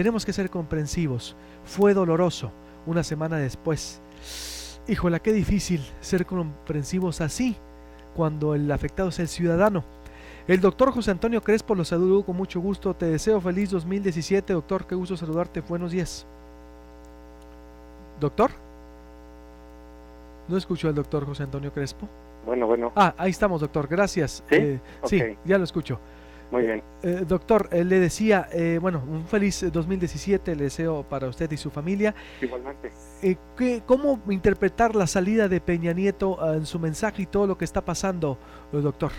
tenemos que ser comprensivos. Fue doloroso. Una semana después. Híjola, qué difícil ser comprensivos así, cuando el afectado es el ciudadano. El doctor José Antonio Crespo lo saludo con mucho gusto. Te deseo feliz 2017, doctor. Qué gusto saludarte. Buenos días. ¿Doctor? ¿No escuchó al doctor José Antonio Crespo? Bueno. Ah, ahí estamos, doctor. Gracias. ¿Sí? Sí, Ok, ya lo escucho. muy bien. Doctor, le decía, bueno, un feliz 2017 le deseo para usted y su familia. Igualmente. ¿Cómo interpretar la salida de Peña Nieto en su mensaje y todo lo que está pasando, doctor?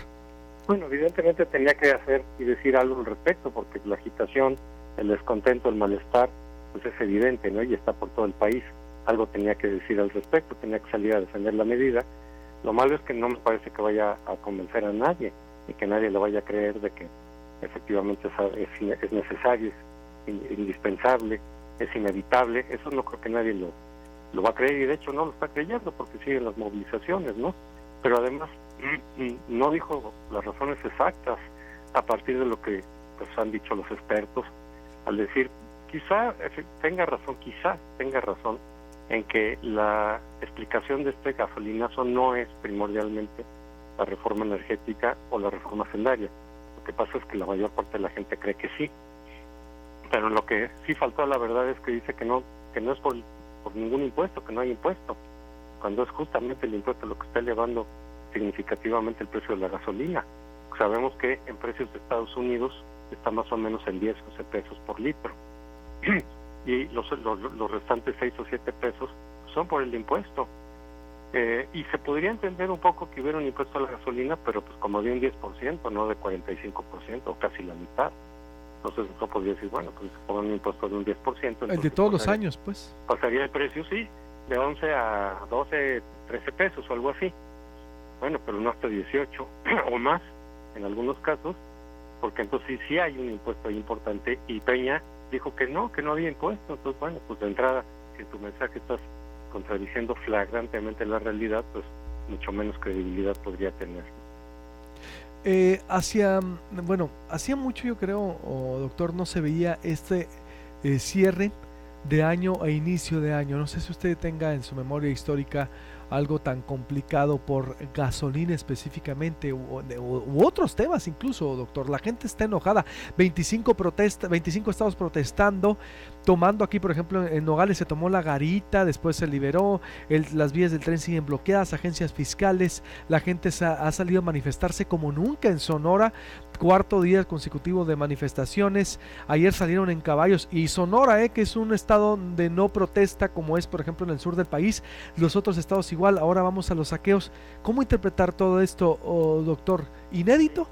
Bueno, evidentemente tenía que hacer y decir algo al respecto, porque la agitación, el descontento, el malestar, pues es evidente, ¿no? Y está por todo el país. Algo tenía que decir al respecto, tenía que salir a defender la medida. Lo malo es que no me parece que vaya a convencer a nadie, y que nadie le vaya a creer de que efectivamente es necesario, es indispensable, es inevitable. Eso no creo que nadie lo va a creer, y de hecho no lo está creyendo porque siguen las movilizaciones, ¿no? Pero además no dijo las razones exactas a partir de lo que pues han dicho los expertos, al decir quizá tenga razón en que la explicación de este gasolinazo no es primordialmente la reforma energética o la reforma hacendaria. Lo que pasa es que la mayor parte de la gente cree que sí, pero lo que sí faltó, la verdad, es que dice que no es por ningún impuesto, que no hay impuesto, cuando es justamente el impuesto lo que está elevando significativamente el precio de la gasolina. Sabemos que en precios de Estados Unidos está más o menos en 10 o 11 pesos por litro y los restantes 6 o 7 pesos son por el impuesto. Y se podría entender un poco que hubiera un impuesto a la gasolina, pero pues como de un 10%, no de 45%, o casi la mitad. Entonces uno podría decir, bueno, pues se pongan un impuesto de un 10%. El de todos los años, pues. Pasaría el precio, sí, de 11 a 12, 13 pesos o algo así. Bueno, pero no hasta 18 o más en algunos casos, porque entonces sí hay un impuesto importante, y Peña dijo que no había impuesto. Entonces, bueno, pues de entrada, si en tu mensaje estás contradiciendo flagrantemente la realidad, pues mucho menos credibilidad podría tener. Hacía mucho, yo creo, doctor, no se veía este cierre de año e inicio de año. No sé si usted tenga en su memoria histórica algo tan complicado por gasolina específicamente, u otros temas incluso, doctor. La gente está enojada. 25 estados protestando, tomando aquí, por ejemplo, en Nogales se tomó la garita, después se liberó, las vías del tren siguen bloqueadas, agencias fiscales, la gente ha salido a manifestarse como nunca en Sonora, cuarto día consecutivo de manifestaciones. Ayer salieron en caballos, y Sonora, que es un estado de no protesta como es por ejemplo en el sur del país, los otros estados igual. Ahora vamos a los saqueos. ¿Cómo interpretar todo esto, doctor? ¿Inédito?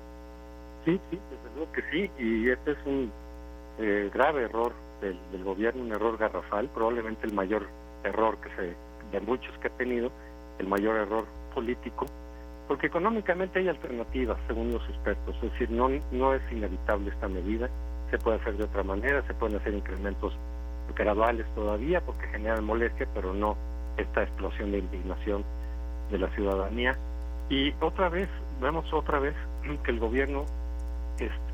Sí, desde luego que sí, y este es un grave error del gobierno, un error garrafal, probablemente el mayor error de muchos que ha tenido, el mayor error político, porque económicamente hay alternativas según los expertos. Es decir, no es inevitable esta medida, se puede hacer de otra manera, se pueden hacer incrementos graduales todavía porque generan molestia, pero no esta explosión de indignación de la ciudadanía. Y vemos otra vez que el gobierno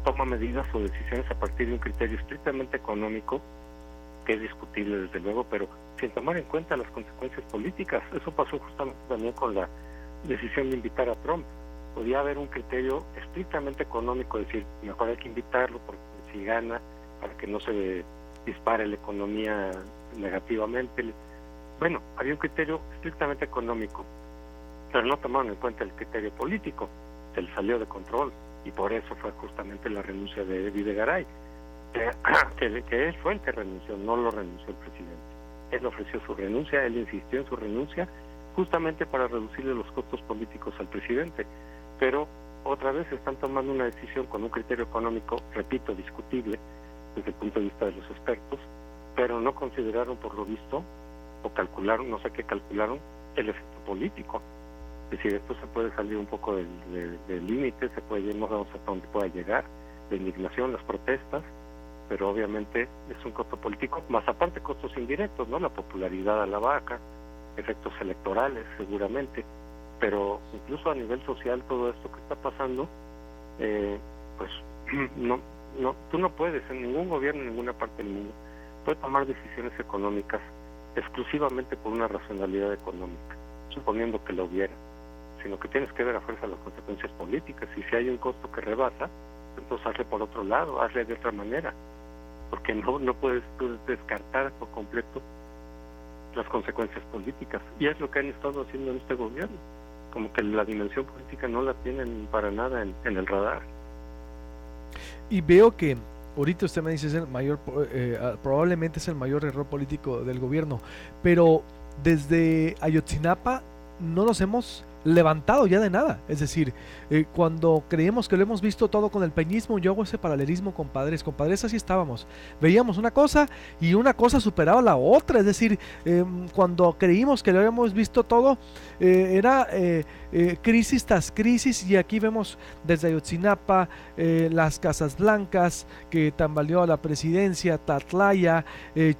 toma medidas o decisiones a partir de un criterio estrictamente económico, que es discutible desde luego, pero sin tomar en cuenta las consecuencias políticas. Eso pasó justamente también con la decisión de invitar a Trump. Podía haber un criterio estrictamente económico, es decir, mejor hay que invitarlo porque si gana, para que no se dispare la economía negativamente. Bueno, había un criterio estrictamente económico, pero no tomaron en cuenta el criterio político. Se le salió de control, y por eso fue justamente la renuncia de Videgaray, que él fue el que renunció, no lo renunció el presidente. Él ofreció su renuncia, él insistió en su renuncia, justamente para reducirle los costos políticos al presidente. Pero otra vez están tomando una decisión con un criterio económico, repito, discutible desde el punto de vista de los expertos, pero no consideraron, por lo visto, o calcularon, no sé qué calcularon, el efecto político. Es decir, esto se puede salir un poco del límite, no sabemos hasta dónde pueda llegar, la indignación, las protestas, pero obviamente es un costo político, más aparte costos indirectos, ¿no? La popularidad a la baja, efectos electorales seguramente, pero incluso a nivel social todo esto que está pasando, pues no tú no puedes, en ningún gobierno, en ninguna parte del mundo, puede tomar decisiones económicas exclusivamente por una racionalidad económica, suponiendo que lo hubiera, sino que tienes que ver a fuerza las consecuencias políticas, y si hay un costo que rebasa, entonces hazle por otro lado, hazle de otra manera, porque no puedes tú descartar por completo las consecuencias políticas, y es lo que han estado haciendo en este gobierno, como que la dimensión política no la tienen para nada en el radar. Y veo que ahorita usted me dice es el mayor, probablemente es el mayor error político del gobierno, pero desde Ayotzinapa no nos hemos levantado ya de nada. Es decir, cuando creemos que lo hemos visto todo con el peñismo, yo hago ese paralelismo con Padres. Con Padres así estábamos. Veíamos una cosa y una cosa superaba la otra. Es decir, cuando creímos que lo habíamos visto todo, era crisis tras crisis, y aquí vemos desde Ayotzinapa, las Casas Blancas, que tambaleó a la presidencia, Tatlaya,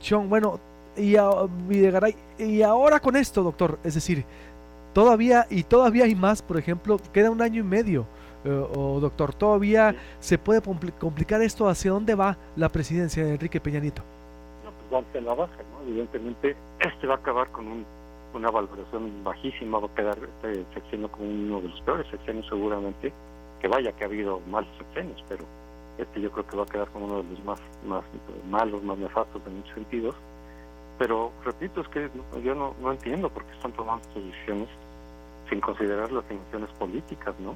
Chong, bueno, Videgaray, y ahora con esto, doctor, es decir, todavía hay más. Por ejemplo, queda un año y medio, doctor, todavía Sí. se puede complicar esto. ¿Hacia dónde va la presidencia de Enrique Peña Nieto? No, pues darse la baja, ¿no? Evidentemente, va a acabar con una valoración bajísima, va a quedar este sexenio como uno de los peores sexenios seguramente, que vaya que ha habido malos sexenios, pero yo creo que va a quedar como uno de los más malos, más nefastos en muchos sentidos. Pero repito, es que yo no entiendo por qué están tomando estas decisiones sin considerar las dimensiones políticas, ¿no?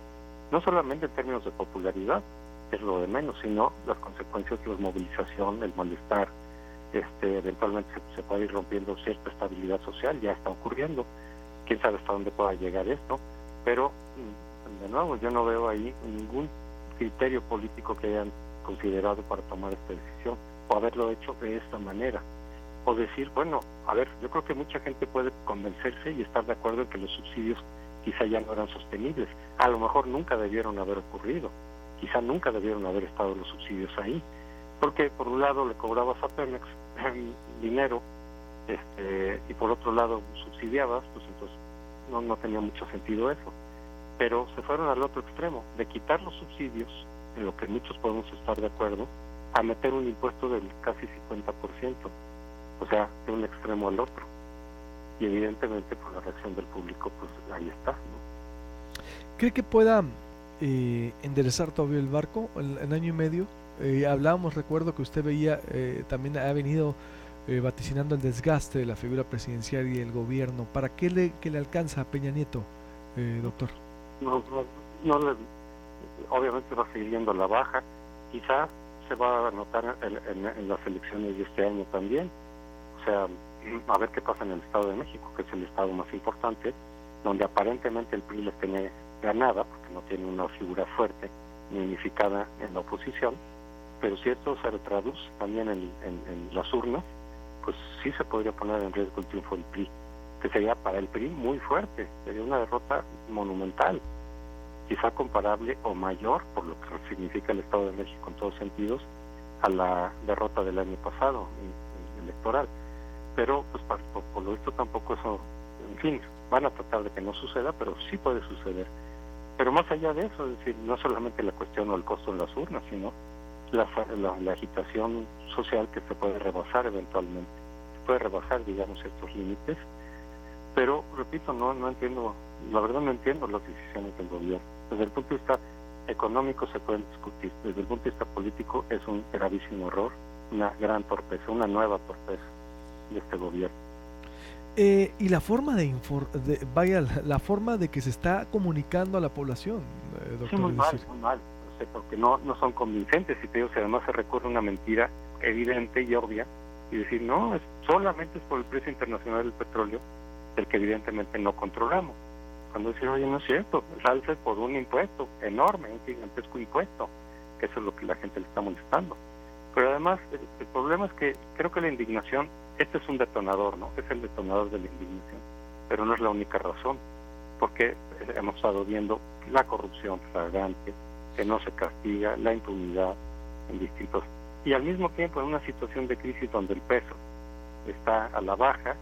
No solamente en términos de popularidad, es lo de menos, sino las consecuencias de la movilización, el malestar, eventualmente se puede ir rompiendo cierta estabilidad social, ya está ocurriendo, quién sabe hasta dónde pueda llegar esto, pero de nuevo yo no veo ahí ningún criterio político que hayan considerado para tomar esta decisión, o haberlo hecho de esta manera, o decir, bueno, a ver, yo creo que mucha gente puede convencerse y estar de acuerdo en que los subsidios quizá ya no eran sostenibles, a lo mejor nunca debieron haber ocurrido, quizá nunca debieron haber estado los subsidios ahí, porque por un lado le cobrabas a Pemex dinero, y por otro lado subsidiabas, pues entonces no tenía mucho sentido eso, pero se fueron al otro extremo, de quitar los subsidios, en lo que muchos podemos estar de acuerdo, a meter un impuesto del casi 50%, o sea, de un extremo al otro, y evidentemente por la reacción del público, pues ahí está, ¿no? ¿Cree que pueda enderezar todavía el barco en año y medio? Hablábamos, recuerdo que usted veía, también ha venido vaticinando el desgaste de la figura presidencial y el gobierno. ¿Para qué le alcanza a Peña Nieto, doctor? No obviamente va a seguir yendo a la baja, quizás se va a notar en las elecciones de este año también, o sea, a ver qué pasa en el Estado de México, que es el estado más importante, donde aparentemente el PRI les tiene ganada, porque no tiene una figura fuerte ni unificada en la oposición, pero si esto se traduce también en las urnas, pues sí se podría poner en riesgo el triunfo del PRI, que sería para el PRI muy fuerte, sería una derrota monumental, quizá comparable o mayor, por lo que significa el Estado de México en todos sentidos, a la derrota del año pasado electoral. Pero pues por lo visto tampoco eso, en fin, van a tratar de que no suceda, pero sí puede suceder. Pero más allá de eso, es decir, no solamente la cuestión o el costo en las urnas, sino la agitación social que se puede rebasar eventualmente, se puede rebasar, digamos, estos límites, pero repito, no entiendo, la verdad no entiendo las decisiones del gobierno. Desde el punto de vista económico se pueden discutir, desde el punto de vista político es un gravísimo error, una gran torpeza, una nueva torpeza de este gobierno. Y la forma la forma de que se está comunicando a la población, doctor. Sí, muy mal, no sé, porque no son convincentes, y te digo, si además se recurre a una mentira evidente y obvia, y decir, no, solamente es por el precio internacional del petróleo, del que evidentemente no controlamos. Cuando decir, oye, no es cierto, el alza es por un impuesto enorme, un gigantesco impuesto, que eso es lo que la gente le está molestando. Pero además, el problema es que creo que la indignación, este es un detonador, ¿no? Es el detonador de la indignación, pero no es la única razón, porque hemos estado viendo la corrupción flagrante, que no se castiga, la impunidad en distintos, y al mismo tiempo en una situación de crisis donde el peso está a la baja,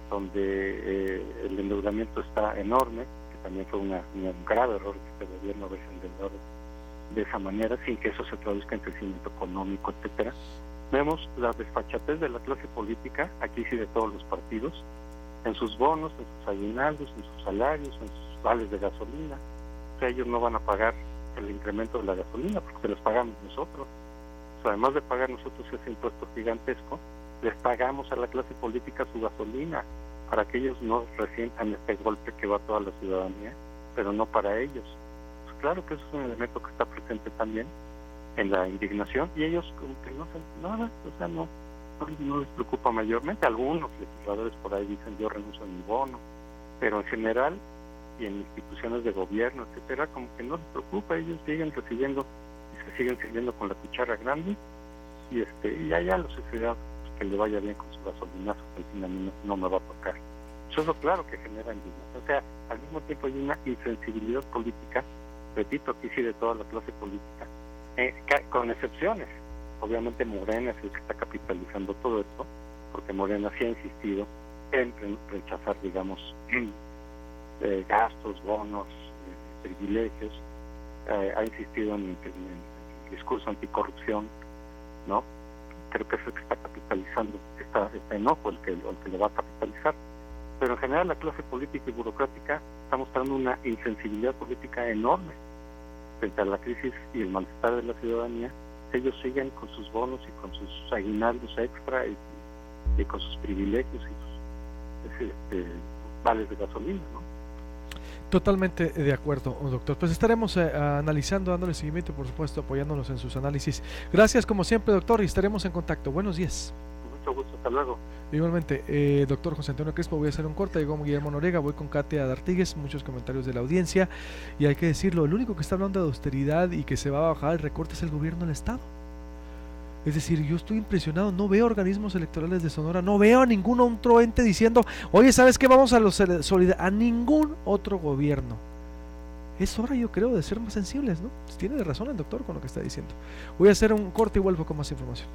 donde el endeudamiento está enorme, que también fue un grave error de este gobierno haberse endeudado de esa manera, sin que eso se traduzca en crecimiento económico, etcétera. Vemos la desfachatez de la clase política, aquí sí de todos los partidos, en sus bonos, en sus aguinaldos, en sus salarios, en sus vales de gasolina. O sea, ellos no van a pagar el incremento de la gasolina porque se los pagamos nosotros. O sea, además de pagar nosotros ese impuesto gigantesco, les pagamos a la clase política su gasolina para que ellos no resientan este golpe que va a toda la ciudadanía, pero no para ellos. Pues claro que eso es un elemento que está presente también en la indignación, y ellos como que no hacen nada, o sea, no les preocupa mayormente. Algunos legisladores por ahí dicen yo renuncio a mi bono, pero en general y en instituciones de gobierno, etcétera, como que no les preocupa. Ellos siguen recibiendo y se siguen sirviendo con la cuchara grande, y allá la sociedad, pues, que le vaya bien con su gasolinazo, que al final no me va a tocar. Eso es lo claro que genera indignación. O sea, al mismo tiempo hay una insensibilidad política, repito, aquí sí de toda la clase política, con excepciones. Obviamente Morena es el que está capitalizando todo esto, porque Morena sí ha insistido en rechazar, digamos, gastos, bonos, privilegios, ha insistido en el discurso anticorrupción, ¿no? Creo que es el que está capitalizando este enojo, el que lo va a capitalizar. Pero en general la clase política y burocrática está mostrando una insensibilidad política enorme frente a la crisis y el malestar de la ciudadanía. Ellos siguen con sus bonos y con sus aguinaldos extra y con sus privilegios y sus vales de gasolina, ¿no? Totalmente de acuerdo, doctor. Pues estaremos analizando, dándole seguimiento, por supuesto, apoyándonos en sus análisis. Gracias como siempre, doctor, y estaremos en contacto. Buenos días. Mucho gusto, hasta luego. Igualmente, doctor José Antonio Crespo, voy a hacer un corte, llegó Guillermo Noriega, voy con Katia D'Artigues, muchos comentarios de la audiencia, y hay que decirlo, el único que está hablando de austeridad y que se va a bajar el recorte es el gobierno del Estado. Es decir, yo estoy impresionado, no veo organismos electorales de Sonora, no veo a ningún otro ente diciendo, oye, ¿sabes qué? Vamos a a ningún otro gobierno. Es hora, yo creo, de ser más sensibles, ¿no? Tiene razón el doctor con lo que está diciendo. Voy a hacer un corte y vuelvo con más información.